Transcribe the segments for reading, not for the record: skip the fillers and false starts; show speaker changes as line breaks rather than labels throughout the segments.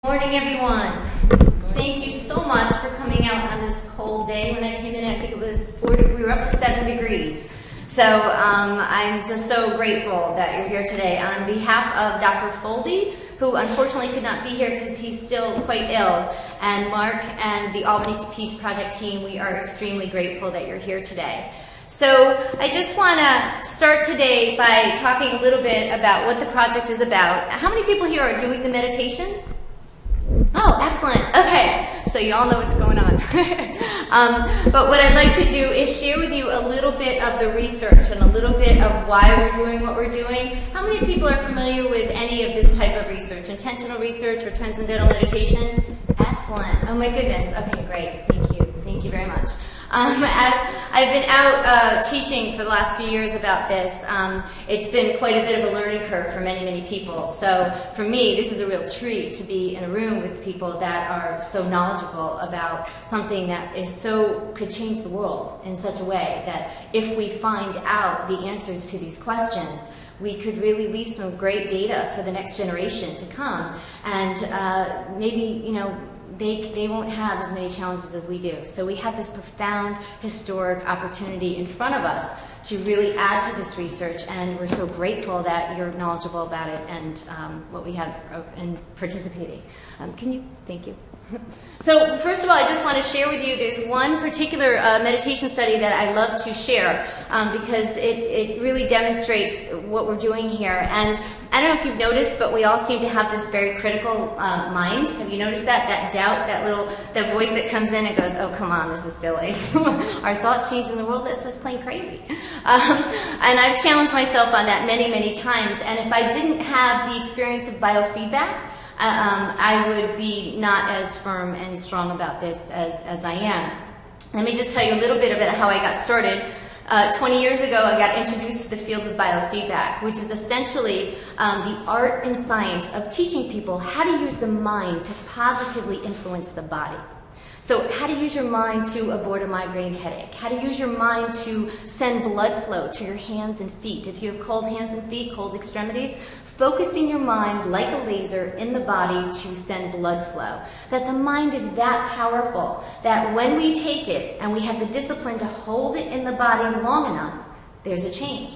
Morning, everyone. Thank you so much for coming out on this cold day. When I came in, I think it was 40, we were up to 7 degrees. So I'm just so grateful that you're here today. On behalf of Dr. Foldy, who unfortunately could not be here because he's still quite ill, and Mark and the Albany to Peace Project team, we are extremely grateful that you're here today. So I just want to start today by talking a little bit about what the project is about. How many people here are doing the meditations? Oh, excellent. Okay, so you all know what's going on. But what I'd like to do is share with you a little bit of the research and a little bit of why we're doing what we're doing. How many people are familiar with any of this type of research? Intentional research or transcendental meditation? Excellent. Oh my goodness. Okay, great. Thank you. Thank you very much. As I've been out teaching for the last few years about this, it's been quite a bit of a learning curve for many, many people. So for me, this is a real treat to be in a room with people that are so knowledgeable about something that could change the world in such a way that if we find out the answers to these questions, we could really leave some great data for the next generation to come. And maybe, they won't have as many challenges as we do. So we have this profound historic opportunity in front of us to really add to this research, and we're so grateful that you're knowledgeable about it and what we have in participating. Thank you. So first of all, I just want to share with you, there's one particular meditation study that I love to share because it really demonstrates what we're doing here. And I don't know if you've noticed, but we all seem to have this very critical mind. Have you noticed that? That doubt, that voice that comes in and goes, oh, come on, this is silly. Our thoughts change in the world, that's just plain crazy. And I've challenged myself on that many, many times. And if I didn't have the experience of biofeedback, I would be not as firm and strong about this as I am. Let me just tell you a little bit about how I got started. 20 years ago, I got introduced to the field of biofeedback, which is essentially the art and science of teaching people how to use the mind to positively influence the body. So how to use your mind to abort a migraine headache, how to use your mind to send blood flow to your hands and feet. If you have cold hands and feet, cold extremities, focusing your mind like a laser in the body to send blood flow. That the mind is that powerful that when we take it and we have the discipline to hold it in the body long enough, there's a change.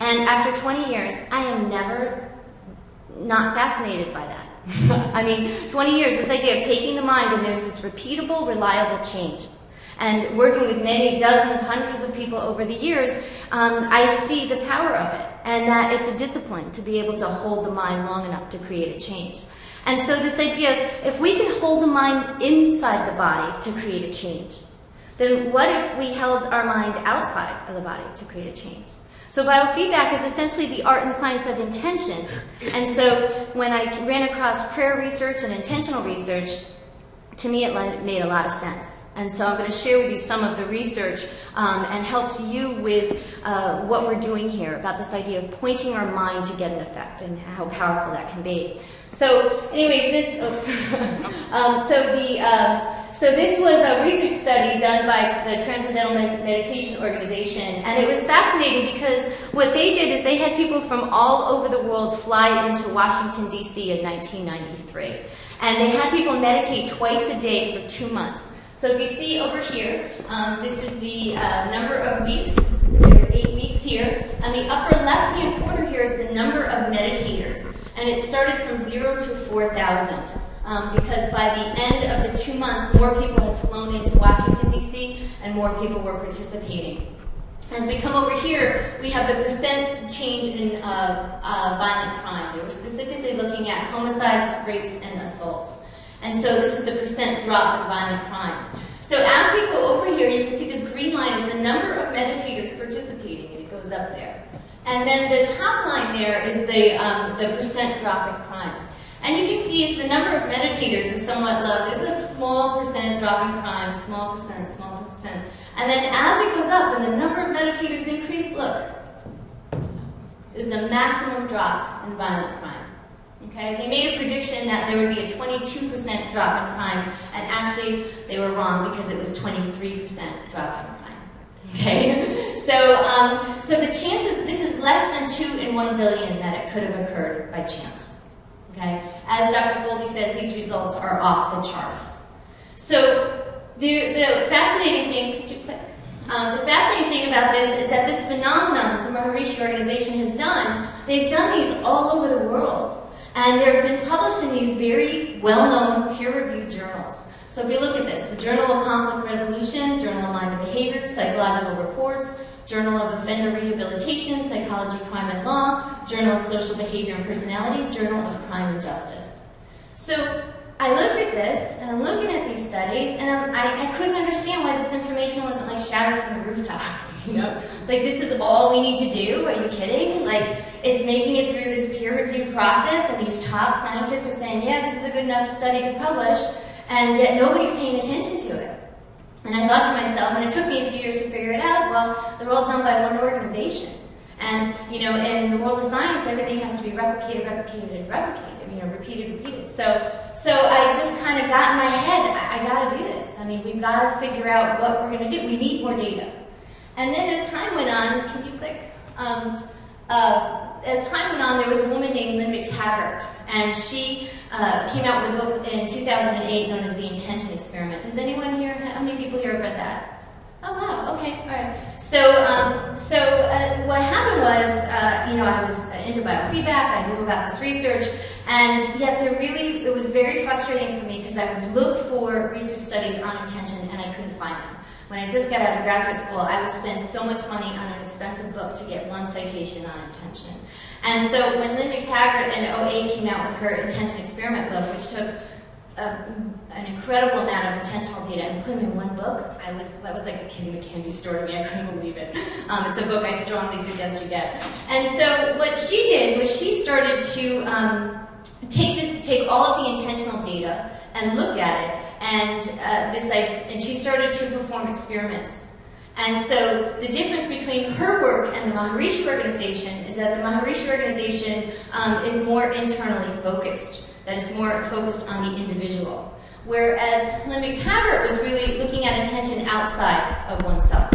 And after 20 years, I am never not fascinated by that. I mean, 20 years, this idea of taking the mind and there's this repeatable, reliable change. And working with many dozens, hundreds of people over the years, I see the power of it. And that it's a discipline to be able to hold the mind long enough to create a change. And so this idea is, if we can hold the mind inside the body to create a change, then what if we held our mind outside of the body to create a change? So biofeedback is essentially the art and science of intention. And so when I ran across prayer research and intentional research, to me it made a lot of sense. And so I'm going to share with you some of the research and help you with what we're doing here about this idea of pointing our mind to get an effect and how powerful that can be. So anyways, so this was a research study done by the Transcendental Meditation Organization, and it was fascinating because what they did is they had people from all over the world fly into Washington, D.C. in 1993. And they had people meditate twice a day for 2 months. So if you see over here, this is the number of weeks. There are 8 weeks here. And the upper left-hand corner here is the number of meditators. And it started from 0 to 4,000. Because by the end of the 2 months, more people had flown into Washington, D.C., and more people were participating. As we come over here, we have the percent change in violent crime. They were specifically looking at homicides, rapes, and assaults. And so this is the percent drop in violent crime. So as we go over here, you can see this green line is the number of meditators participating, and it goes up there. And then the top line there is the percent drop in crime. And you can see as the number of meditators is somewhat low. There's a small percent drop in crime, small percent, small percent. And then as it goes up and the number of meditators increase, look, is the maximum drop in violent crime. Okay? They made a prediction that there would be a 22% drop in crime, and actually they were wrong because it was 23% drop in crime. Okay? So the chances, this is less than 2 in 1 billion that it could have occurred by chance. Okay? As Dr. Foldy said, these results are off the charts. So the fascinating thing, could you click? The fascinating thing about this is that this phenomenon that the Maharishi organization has done, they've done these all over the world. And they've been published in these very well-known peer-reviewed journals. So if you look at this, the Journal of Conflict Resolution, Journal of Mind and Behavior, Psychological Reports, Journal of Offender Rehabilitation, Psychology, Crime and Law, Journal of Social Behavior and Personality, Journal of Crime and Justice. So I looked at this, and I'm looking at these studies, and I couldn't understand why this information wasn't like shouted from the rooftops, you know? Like, this is all we need to do? Are you kidding? Like, it's making it through this peer-reviewed process, and these top scientists are saying, yeah, this is a good enough study to publish, and yet nobody's paying attention to it. And I thought to myself, and it took me a few years to figure it out, well, they're all done by one organization. And, you know, in the world of science, everything has to be replicated, you know, repeated. So I just kind of got in my head, I got to do this. I mean, we've got to figure out what we're going to do. We need more data. And then as time went on, can you click? As time went on, there was a woman named Lynn McTaggart, and she came out with a book in 2008 known as The Intention Experiment. Does anyone here, how many people here have read that? Oh, wow, okay, all right. So what happened was, you know, I was into biofeedback, I knew about this research, and yet it was very frustrating for me because I would look for research studies on intention and I couldn't find them. When I just got out of graduate school, I would spend so much money on an expensive book to get one citation on intention. And so when Lynn McTaggart in 2008 came out with her Intention Experiment book, which took an incredible amount of intentional data and put them in one book, that was like a kid in a candy store to me. I couldn't believe it. It's a book I strongly suggest you get. And so what she did was she started to take all of the intentional data and look at it, and she started to perform experiments. And so the difference between her work and the Maharishi organization is that the Maharishi organization is more internally focused. That is more focused on the individual. Whereas Lynn McTaggart was really looking at intention outside of oneself.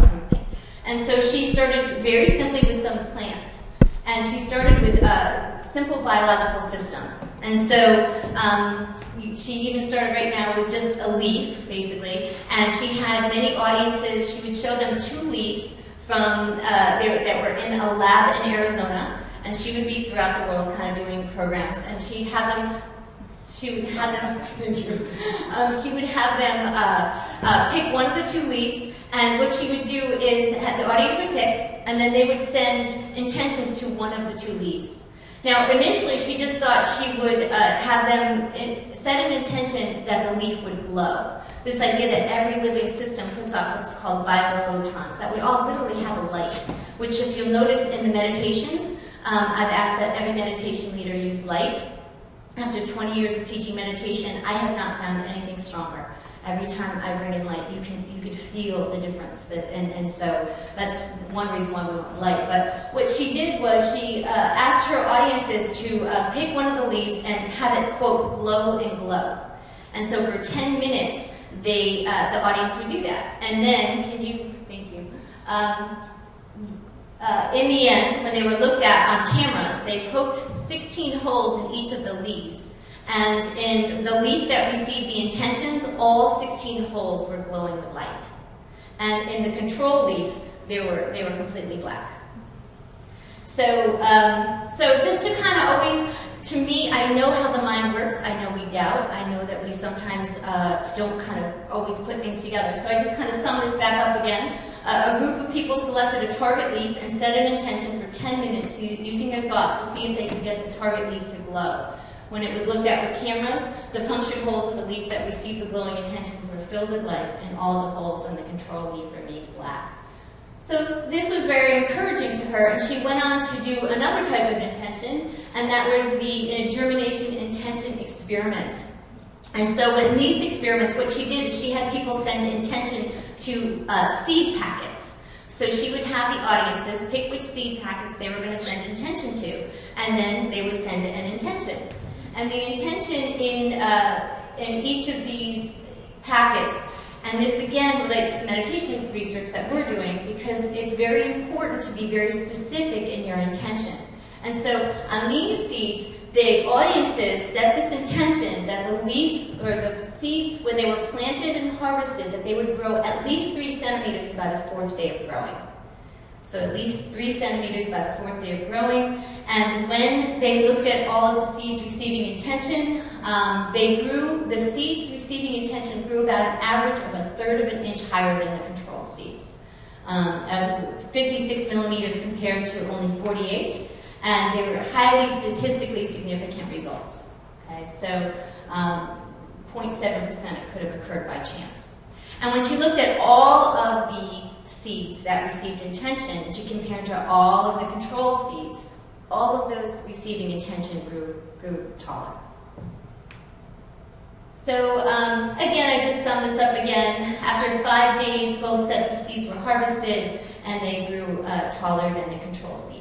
And so she started very simply with some plants. And she started with simple biological systems. And so she even started right now with just a leaf, basically. And she had many audiences. She would show them 2 leaves from that were in a lab in Arizona. And she would be throughout the world kind of doing programs. And she would have them pick one of the 2 leaves, and what she would do is the audience would pick, and then they would send intentions to one of the 2 leaves. Now, initially, she just thought she would have them set an intention that the leaf would glow. This idea that every living system puts off what's called biophotons, that we all literally have a light, which if you'll notice in the meditations, I've asked that every meditation leader use light. After 20 years of teaching meditation, I have not found anything stronger. Every time I bring in light, you could feel the difference. And so that's one reason why we went with light. But what she did was she asked her audiences to pick one of the leaves and have it, quote, glow and glow. And so for 10 minutes, the audience would do that. And then, thank you. In the end, when they were looked at on cameras, they poked 16 holes in each of the leaves. And in the leaf that received the intentions, all 16 holes were glowing with light. And in the control leaf, they were completely black. So just to kind of always, to me, I know how the mind works. I know we doubt. I know that we sometimes don't kind of always put things together. So I just kind of sum this back up again. A group of people selected a target leaf and set an intention for 10 minutes using their thoughts to see if they could get the target leaf to glow. When it was looked at with cameras, the punctured holes in the leaf that received the glowing intentions were filled with light, and all the holes in the control leaf remained black. So this was very encouraging to her, and she went on to do another type of intention, and that was the germination intention experiments. And so in these experiments, what she did is she had people send intention to seed packets. So she would have the audiences pick which seed packets they were going to send intention to, and then they would send an intention. And the intention in each of these packets, and this again relates to the meditation research that we're doing, because it's very important to be very specific in your intention. And so on these seeds, the audiences set this intention that the leaves or the seeds, when they were planted and harvested, that they would grow at least 3 centimeters by the 4th day of growing. So at least 3 centimeters by the 4th day of growing. And when they looked at all of the seeds receiving intention, the seeds receiving intention grew about an average of 1/3 of an inch higher than the control seeds. 56 millimeters compared to only 48. And they were highly statistically significant results. Okay, so 0.7% it could have occurred by chance. And when she looked at all of the seeds that received intention, she compared to all of the control seeds, all of those receiving intention grew taller. So again, I just summed this up again. After 5 days, both sets of seeds were harvested, and they grew taller than the control seeds.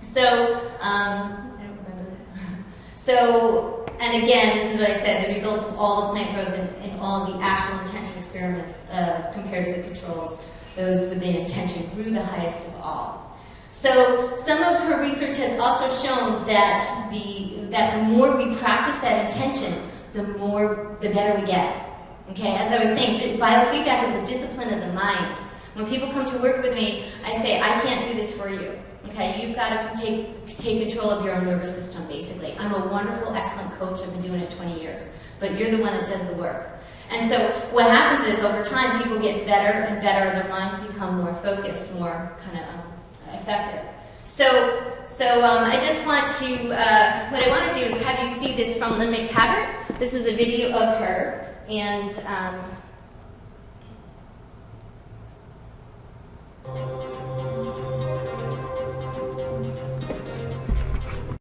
So, I don't remember that. So, and again, this is what I said, the result of all the plant growth in all the actual intention experiments compared to the controls, those with the intention grew the highest of all. So, some of her research has also shown that the more we practice that intention, the better we get. Okay, as I was saying, biofeedback is a discipline of the mind. When people come to work with me, I say, I can't do this for you. Okay, you've got to take control of your own nervous system, basically. I'm a wonderful, excellent coach. I've been doing it 20 years. But you're the one that does the work. And so what happens is, over time, people get better and better. Their minds become more focused, more kind of effective. So I just want to, what I want to do is have you see this from Lynn McTaggart. This is a video of her. And